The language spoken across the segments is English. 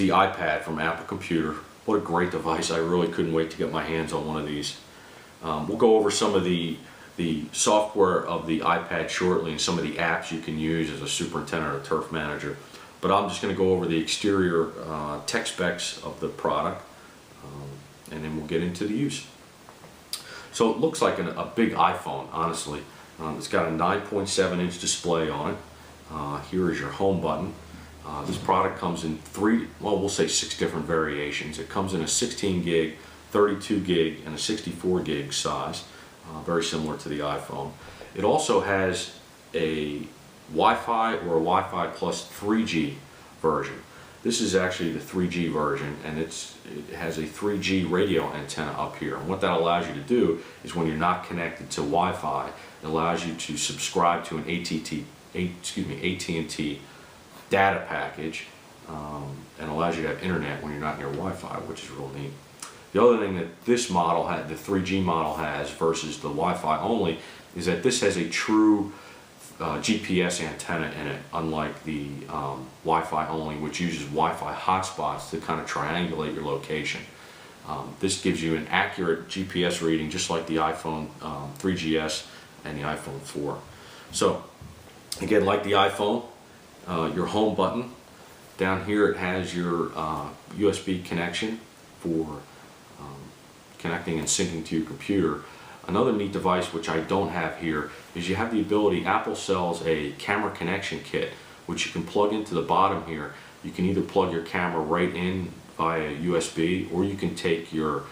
the iPad from Apple Computer. What a great device. I really couldn't wait to get my hands on one of these. We'll go over some of the software of the iPad shortly and some of the apps you can use as a superintendent or turf manager. But I'm just going to go over the exterior tech specs of the product, and then we'll get into the use. So it looks like a big iPhone, honestly. It's got a 9.7-inch display on it. Here is your home button. This product comes in we'll say 6 different variations. It comes in a 16 gig, 32 gig, and a 64 gig size, very similar to the iPhone. It also has a Wi-Fi or a Wi-Fi plus 3G version. This is actually the 3G version, and it has a 3G radio antenna up here. And what that allows you to do is when you're not connected to Wi-Fi, it allows you to subscribe to an AT&T data package, and allows you to have internet when you're not near Wi-Fi, which is real neat. The other thing that this model had, the 3G model has versus the Wi-Fi only, is that this has a true GPS antenna in it, unlike the Wi-Fi only, which uses Wi-Fi hotspots to kind of triangulate your location. This gives you an accurate GPS reading, just like the iPhone 3GS and the iPhone 4. So, again, like the iPhone, your home button. Down here it has your USB connection for connecting and syncing to your computer. Another neat device which I don't have here is you have the ability, Apple sells a camera connection kit which you can plug into the bottom here. You can either plug your camera right in via USB, or you can take your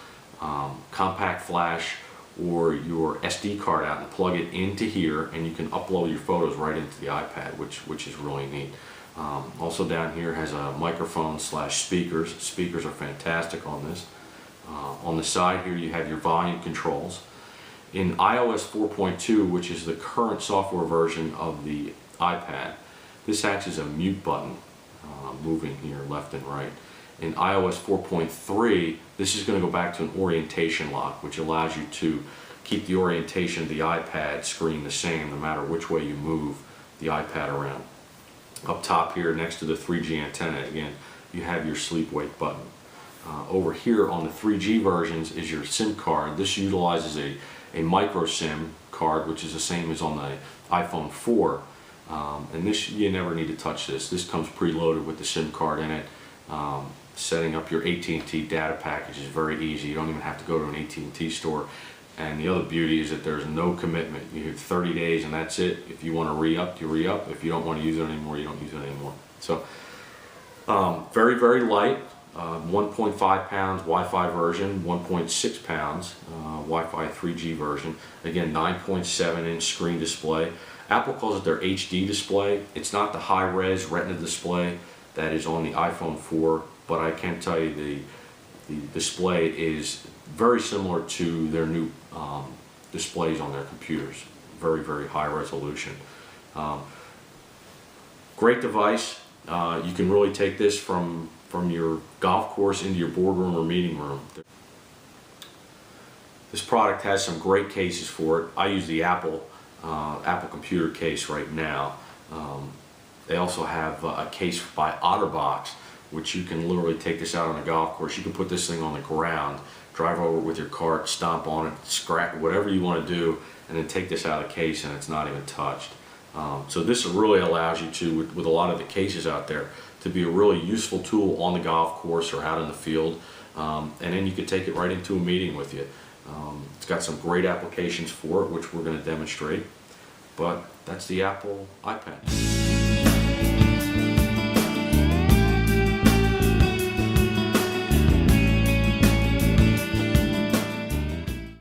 compact flash or your SD card out and plug it into here, and you can upload your photos right into the iPad, which is really neat. Also down here has a microphone / speakers. Speakers are fantastic on this. On the side here you have your volume controls. In iOS 4.2, which is the current software version of the iPad, this acts as a mute button, moving here left and right. In iOS 4.3, this is going to go back to an orientation lock, which allows you to keep the orientation of the iPad screen the same no matter which way you move the iPad around. Up top here next to the 3G antenna, again, you have your sleep-wake button. Over here on the 3G versions is your SIM card. This utilizes a micro SIM card, which is the same as on the iPhone 4. And this, you never need to touch this. This comes preloaded with the SIM card in it. Setting up your AT&T data package is very easy. You don't even have to go to an AT&T store. And the other beauty is that there's no commitment. You have 30 days and that's it. If you want to re-up, you re-up. If you don't want to use it anymore, you don't use it anymore. So, very, very light. 1.5 pounds Wi-Fi version, 1.6 pounds Wi-Fi 3G version. Again, 9.7-inch screen display. Apple calls it their HD display. It's not the high-res Retina display that is on the iPhone 4, but I can tell you the display is very similar to their new displays on their computers. Very, very high resolution. Great device. You can really take this from your golf course into your boardroom or meeting room. This product has some great cases for it. I use the Apple computer case right now. They also have a case by OtterBox, which you can literally take this out on a golf course. You can put this thing on the ground, drive over with your cart, stomp on it, scratch, whatever you want to do, and then take this out of the case and it's not even touched. So this really allows you to, with a lot of the cases out there, to be a really useful tool on the golf course or out in the field, and then you can take it right into a meeting with you. It's got some great applications for it, which we're going to demonstrate, but that's the Apple iPad.